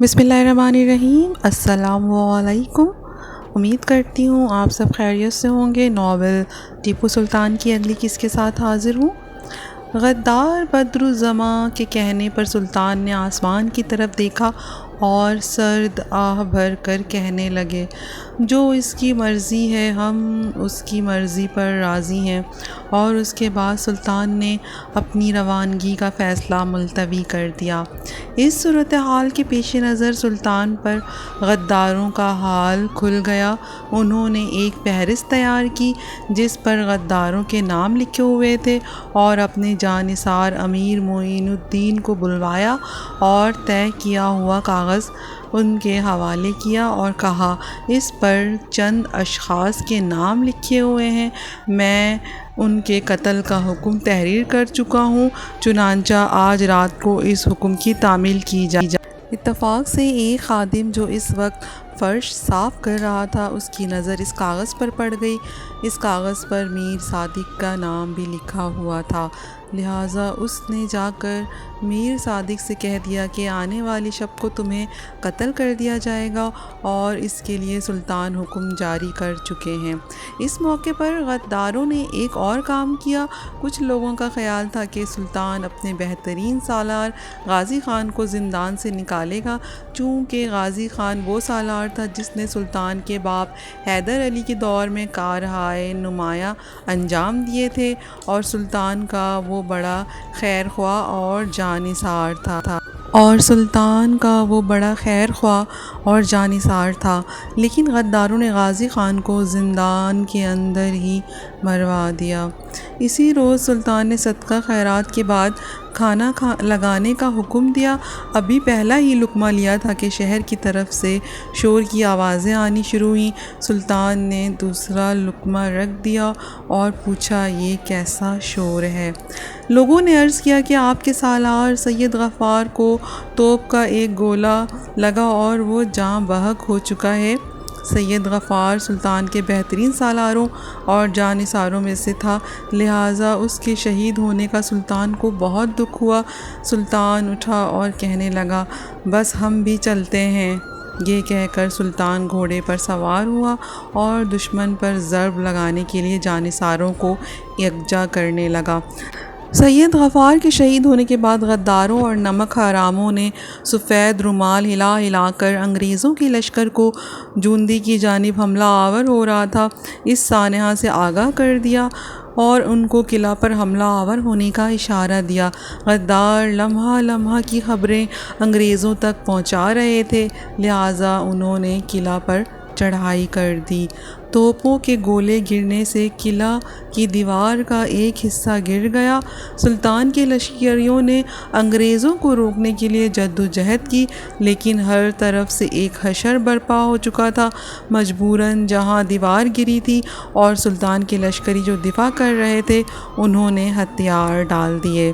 بسم اللہ الرحمن الرحیم۔ السلام علیکم۔ امید کرتی ہوں آپ سب خیریت سے ہوں گے۔ ناول ٹیپو سلطان کی اگلی قسط کے ساتھ حاضر ہوں۔ غدار بدر الزماں کے کہنے پر سلطان نے آسمان کی طرف دیکھا اور سرد آہ بھر کر کہنے لگے، جو اس کی مرضی ہے ہم اس کی مرضی پر راضی ہیں۔ اور اس کے بعد سلطان نے اپنی روانگی کا فیصلہ ملتوی کر دیا۔ اس صورتحال کے پیش نظر سلطان پر غداروں کا حال کھل گیا۔ انہوں نے ایک فہرست تیار کی جس پر غداروں کے نام لکھے ہوئے تھے اور اپنے جانثار امیر معین الدین کو بلوایا اور طے کیا ہوا کاغذ ان کے حوالے کیا اور کہا، اس پر چند اشخاص کے نام لکھے ہوئے ہیں، میں ان کے قتل کا حکم تحریر کر چکا ہوں، چنانچہ آج رات کو اس حکم کی تعمیل کی جائے۔ اتفاق سے ایک خادم جو اس وقت فرش صاف کر رہا تھا، اس کی نظر اس کاغذ پر پڑ گئی۔ اس کاغذ پر میر صادق کا نام بھی لکھا ہوا تھا، لہٰذا اس نے جا کر میر صادق سے کہہ دیا کہ آنے والی شب کو تمہیں قتل کر دیا جائے گا اور اس کے لیے سلطان حکم جاری کر چکے ہیں۔ اس موقع پر غداروں نے ایک اور کام کیا۔ کچھ لوگوں کا خیال تھا کہ سلطان اپنے بہترین سالار غازی خان کو زندان سے نکالے گا، چونکہ غازی خان وہ سالار تھا جس نے سلطان کے باپ حیدر علی کے دور میں کارہائے نمایاں انجام دیے تھے اور سلطان کا وہ بڑا خیرخواہ اور جانثار تھا، لیکن غداروں نے غازی خان کو زندان کے اندر ہی مروا دیا۔ اسی روز سلطان نے صدقہ خیرات کے بعد کھانا لگانے کا حکم دیا۔ ابھی پہلا ہی لقمہ لیا تھا کہ شہر کی طرف سے شور کی آوازیں آنی شروع ہوئیں۔ سلطان نے دوسرا لقمہ رکھ دیا اور پوچھا، یہ کیسا شور ہے؟ لوگوں نے عرض کیا کہ آپ کے سالار سید غفار کو توپ کا ایک گولہ لگا اور وہ جاں بحق ہو چکا ہے۔ سید غفار سلطان کے بہترین سالاروں اور جانثاروں میں سے تھا، لہٰذا اس کے شہید ہونے کا سلطان کو بہت دکھ ہوا۔ سلطان اٹھا اور کہنے لگا، بس ہم بھی چلتے ہیں۔ یہ کہہ کر سلطان گھوڑے پر سوار ہوا اور دشمن پر ضرب لگانے کے لیے جانثاروں کو یکجا کرنے لگا۔ سید غفار کے شہید ہونے کے بعد غداروں اور نمک حراموں نے سفید رومال ہلا ہلا کر انگریزوں کے لشکر کو جوندی کی جانب حملہ آور ہو رہا تھا اس سانحہ سے آگاہ کر دیا اور ان کو قلعہ پر حملہ آور ہونے کا اشارہ دیا۔ غدار لمحہ لمحہ کی خبریں انگریزوں تک پہنچا رہے تھے، لہٰذا انہوں نے قلعہ پر چڑھائی کر دی۔ توپوں کے گولے گرنے سے قلعہ کی دیوار کا ایک حصہ گر گیا۔ سلطان کے لشکریوں نے انگریزوں کو روکنے کے لیے جدوجہد کی، لیکن ہر طرف سے ایک حشر برپا ہو چکا تھا۔ مجبوراً جہاں دیوار گری تھی اور سلطان کے لشکری جو دفاع کر رہے تھے، انہوں نے ہتھیار ڈال دیے۔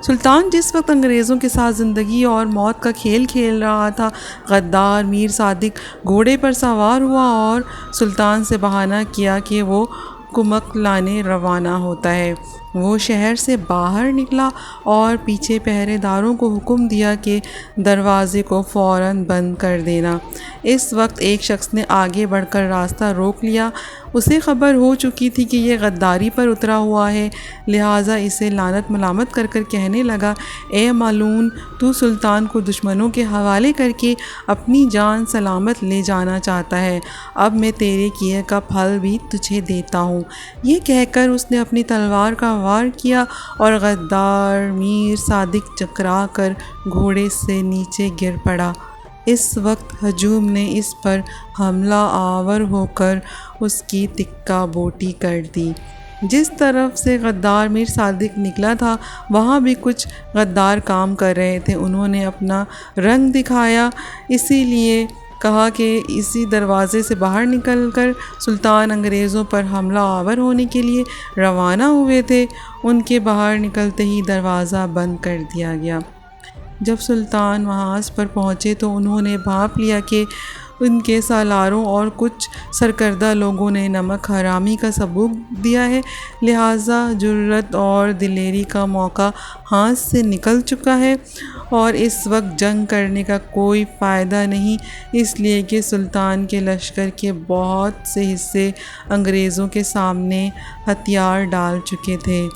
سلطان جس وقت انگریزوں کے ساتھ زندگی اور موت کا کھیل کھیل رہا تھا، غدار میر صادق گھوڑے پر سوار ہوا اور سلطان سے بہانہ کیا کہ وہ کمک لانے روانہ ہوتا ہے۔ وہ شہر سے باہر نکلا اور پیچھے پہرے داروں کو حکم دیا کہ دروازے کو فوراً بند کر دینا۔ اس وقت ایک شخص نے آگے بڑھ کر راستہ روک لیا۔ اسے خبر ہو چکی تھی کہ یہ غداری پر اترا ہوا ہے، لہٰذا اسے لعنت ملامت کر کر کہنے لگا، اے ملعون، تو سلطان کو دشمنوں کے حوالے کر کے اپنی جان سلامت لے جانا چاہتا ہے، اب میں تیرے کیے کا پھل بھی تجھے دیتا ہوں۔ یہ کہہ کر اس نے اپنی تلوار کا وار کیا اور غدار میر صادق چکرا کر گھوڑے سے نیچے گر پڑا۔ اس وقت ہجوم نے اس پر حملہ آور ہو کر اس کی تکہ بوٹی کر دی۔ جس طرف سے غدار میر صادق نکلا تھا، وہاں بھی کچھ غدار کام کر رہے تھے۔ انہوں نے اپنا رنگ دکھایا، اسی لیے کہا کہ اسی دروازے سے باہر نکل کر سلطان انگریزوں پر حملہ آور ہونے کے لیے روانہ ہوئے تھے۔ ان کے باہر نکلتے ہی دروازہ بند کر دیا گیا۔ جب سلطان محاذ پر پہنچے تو انہوں نے بھانپ لیا کہ ان کے سالاروں اور کچھ سرکردہ لوگوں نے نمک حرامی کا ثبوت دیا ہے، لہٰذا جرأت اور دلیری کا موقع ہاتھ سے نکل چکا ہے اور اس وقت جنگ کرنے کا کوئی فائدہ نہیں، اس لیے کہ سلطان کے لشکر کے بہت سے حصے انگریزوں کے سامنے ہتھیار ڈال چکے تھے۔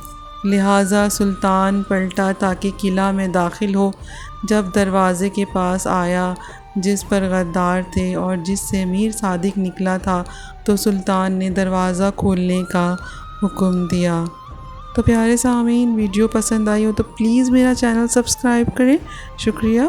لہٰذا سلطان پلٹا تاکہ قلعہ میں داخل ہو۔ جب دروازے کے پاس آیا جس پر غدار تھے اور جس سے میر صادق نکلا تھا تو سلطان نے دروازہ کھولنے کا حکم دیا۔ تو پیارے سامعین، ویڈیو پسند آئی ہو تو پلیز میرا چینل سبسکرائب کریں۔ شکریہ۔